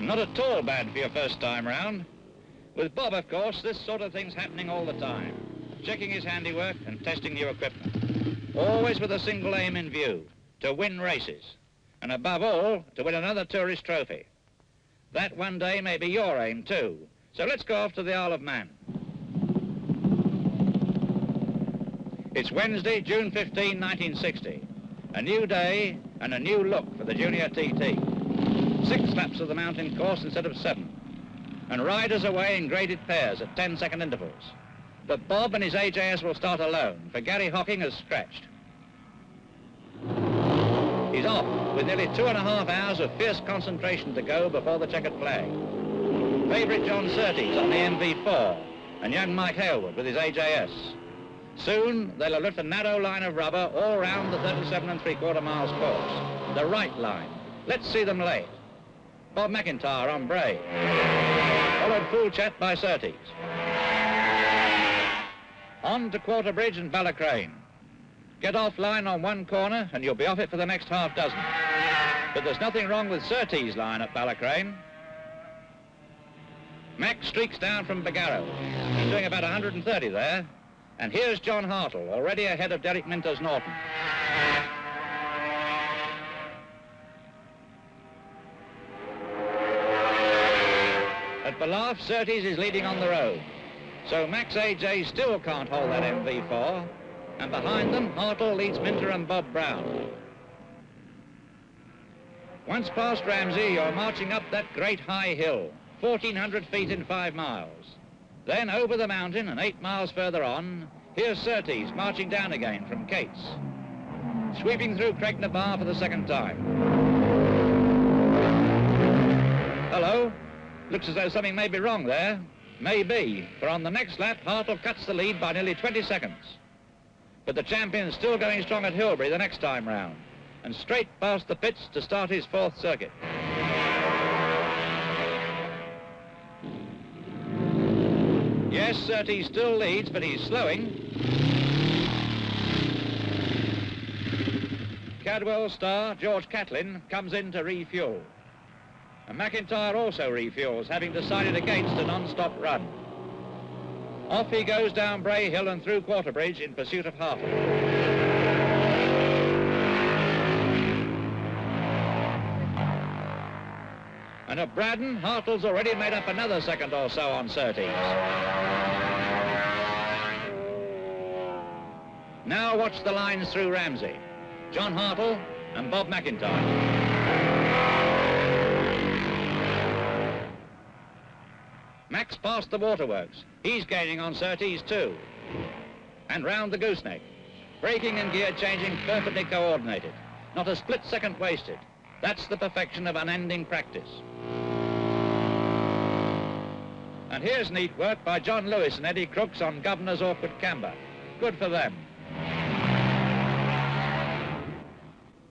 Not at all bad for your first time round. With Bob, of course, this sort of thing's happening all the time. Checking his handiwork and testing new equipment. Always with a single aim in view, to win races. And above all, to win another tourist trophy. That one day may be your aim too. So let's go off to the Isle of Man. It's Wednesday, June 15, 1960. A new day and a new look for the Junior TT. 6 laps of the mountain course instead of 7. And riders away in graded pairs at 10-second intervals. But Bob and his AJS will start alone, for Gary Hocking has scratched. He's off, with nearly 2.5 hours of fierce concentration to go before the checkered flag. Favourite John Surtees on the MV4, and young Mike Hailwood with his AJS. Soon, they'll lift a narrow line of rubber all round the 37 3/4 miles course. The right line. Let's see them lay it. Bob MacIntyre on Bray. Followed full chat by Surtees. On to Quarterbridge and Ballacrane. Get off line on one corner and you'll be off it for the next half dozen. But there's nothing wrong with Surtees' line at Ballacrane. Mac streaks down from Bagarrow. He's doing about 130 there. And here's John Hartle, already ahead of Derek Minter's Norton. At Ballaugh, Surtees is leading on the road. So Max AJ still can't hold that MV4. And behind them, Hartle leads Minter and Bob Brown. Once past Ramsey, you're marching up that great high hill, 1,400 feet in 5 miles. Then over the mountain and 8 miles further on, here's Surtees marching down again from Cates. Sweeping through Craignabar for the second time. Hello. Looks as though something may be wrong there. Maybe, for on the next lap, Hartle cuts the lead by nearly 20 seconds. But the champion's still going strong at Hilbury the next time round, and straight past the pits to start his 4th circuit. Yes, Surtees still leads, but he's slowing. Cadwell's star, George Catlin, comes in to refuel. And MacIntyre also refuels, having decided against a non-stop run. Off he goes down Bray Hill and through Quarterbridge in pursuit of Hartle. And at Braddon, Hartle's already made up another second or so on Surtees. Now watch the lines through Ramsey. John Hartle and Bob MacIntyre. Max past the waterworks. He's gaining on Surtees too. And round the gooseneck. Braking and gear changing perfectly coordinated. Not a split second wasted. That's the perfection of unending practice. And here's neat work by John Lewis and Eddie Crooks on Governor's awkward camber. Good for them.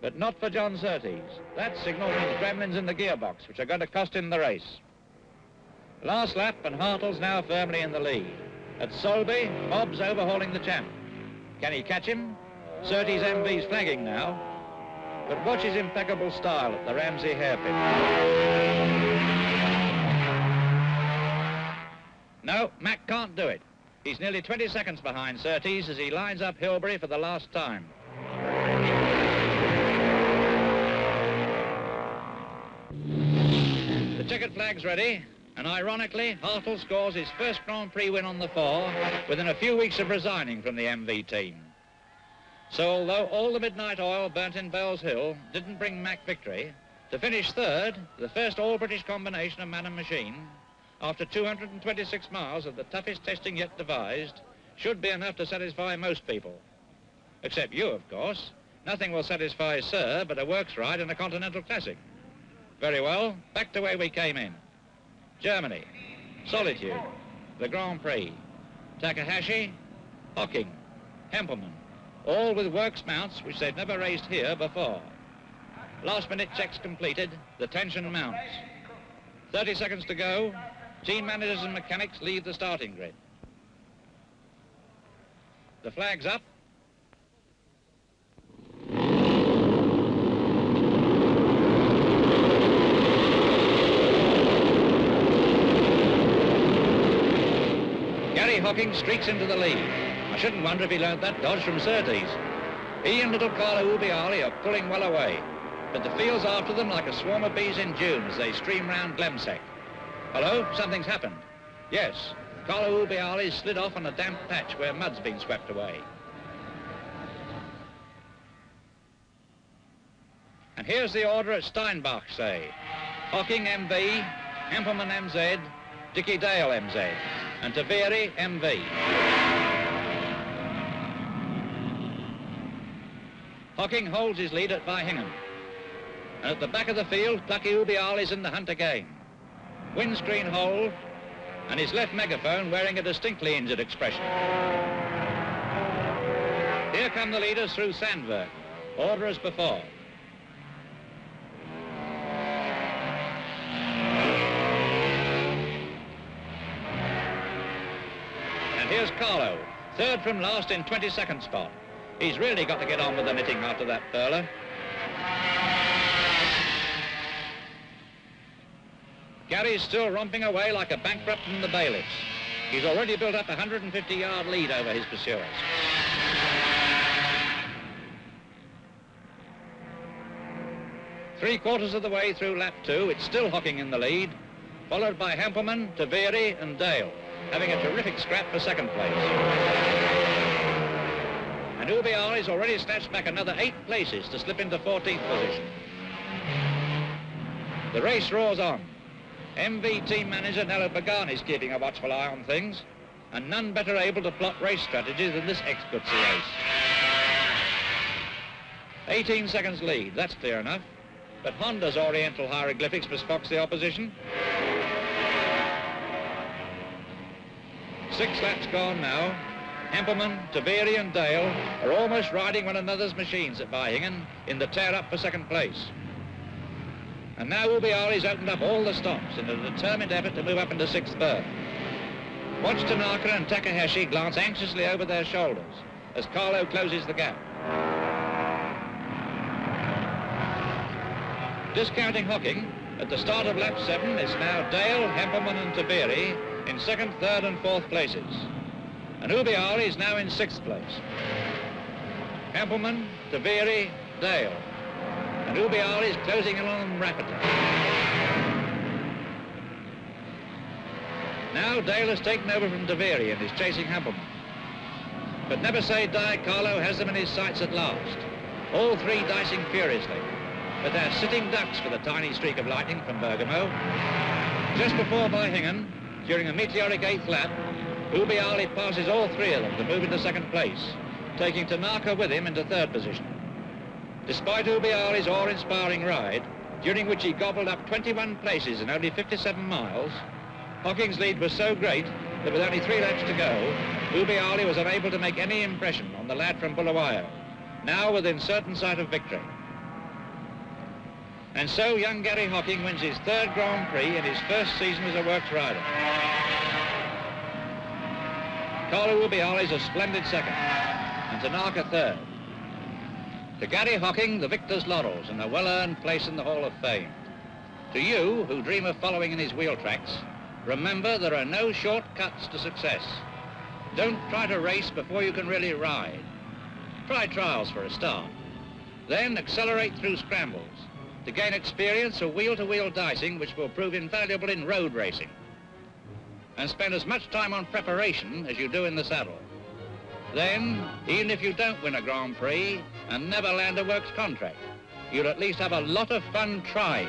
But not for John Surtees. That signal means gremlins in the gearbox, which are going to cost him the race. Last lap, and Hartle's now firmly in the lead. At Solby, Bob's overhauling the champ. Can he catch him? Surtees' MV's flagging now. But watch his impeccable style at the Ramsey hairpin. No, Mac can't do it. He's nearly 20 seconds behind Surtees as he lines up Hilbury for the last time. The checkered flag's ready. And ironically, Hartle scores his first Grand Prix win on the 4 within a few weeks of resigning from the MV team. So although all the midnight oil burnt in Bell's Hill didn't bring Mac victory, to finish 3rd, the first all-British combination of man and machine, after 226 miles of the toughest testing yet devised, should be enough to satisfy most people. Except you, of course. Nothing will satisfy Sir but a works ride and a Continental Classic. Very well, back to where we came in. Germany, Solitude, the Grand Prix, Takahashi, Hocking, Hempelmann, all with works mounts which they've never raced here before. Last-minute checks completed, the tension mounts. 30 seconds to go, team managers and mechanics leave the starting grid. The flag's up. Hocking streaks into the lead. I shouldn't wonder if he learnt that dodge from Surtees. He and little Carlo Ubiali are pulling well away, but the field's after them like a swarm of bees in June as they stream round Glemsec. Hello, something's happened. Yes, Carlo Ubiali's slid off on a damp patch where mud's been swept away. And here's the order at Steinbach, say. Hocking MV, Hempelmann MZ, Dickie Dale MZ, and Taveri MV. Hocking holds his lead at Byhingham. And at the back of the field, Plucky Ubiali's in the hunt again. Windscreen hole, and his left megaphone wearing a distinctly injured expression. Here come the leaders through Sandberg. Order as before. And here's Carlo, third from last in 22nd spot. He's really got to get on with the knitting after that furler. Gary's still romping away like a bankrupt in the bailiffs. He's already built up a 150-yard lead over his pursuers. Three-quarters of the way through lap 2, it's still Hocking in the lead, followed by Hempelmann, Taveri and Dale, having a terrific scrap for second place. And Ubiali's already snatched back another 8 places to slip into 14th position. The race roars on. MV team manager Nello Pagani's keeping a watchful eye on things, and none better able to plot race strategy than this ex-Gutsi ace. 18 seconds lead, that's clear enough, but Honda's Oriental hieroglyphics must fox the opposition. 6 laps gone now. Hempelmann, Taveri and Dale are almost riding one another's machines at Byhingham in the tear-up for second place. And now Ubiali's opened up all the stops in a determined effort to move up into 6th berth. Watch Tanaka and Takahashi glance anxiously over their shoulders as Carlo closes the gap. Discounting Hocking, at the start of lap 7, it's now Dale, Hempelmann and Taveri in 2nd, 3rd and 4th places. And Ubiali is now in 6th place. Hempelmann, Taveri, Dale. And Ubiali is closing in on them rapidly. Now Dale has taken over from Taveri and is chasing Hempelmann. But never say die, Carlo has them in his sights at last. All 3 dicing furiously. But they're sitting ducks for the tiny streak of lightning from Bergamo. Just before Byhingham, during a meteoric 8th lap, Ubiali passes all 3 of them to move into 2nd place, taking Tanaka with him into 3rd position. Despite Ubiali's awe-inspiring ride, during which he gobbled up 21 places in only 57 miles, Hocking's lead was so great that with only 3 laps to go, Ubiali was unable to make any impression on the lad from Bulawayo, now within certain sight of victory. And so young Gary Hocking wins his 3rd Grand Prix in his first season as a works rider. Carlo Ubiali's a splendid 2nd, and Tanaka 3rd. To Gary Hocking, the victor's laurels and a well-earned place in the Hall of Fame. To you, who dream of following in his wheel tracks, remember there are no shortcuts to success. Don't try to race before you can really ride. Try trials for a start. Then accelerate through scrambles to gain experience of wheel-to-wheel dicing, which will prove invaluable in road racing. And spend as much time on preparation as you do in the saddle. Then, even if you don't win a Grand Prix and never land a works contract, you'll at least have a lot of fun trying.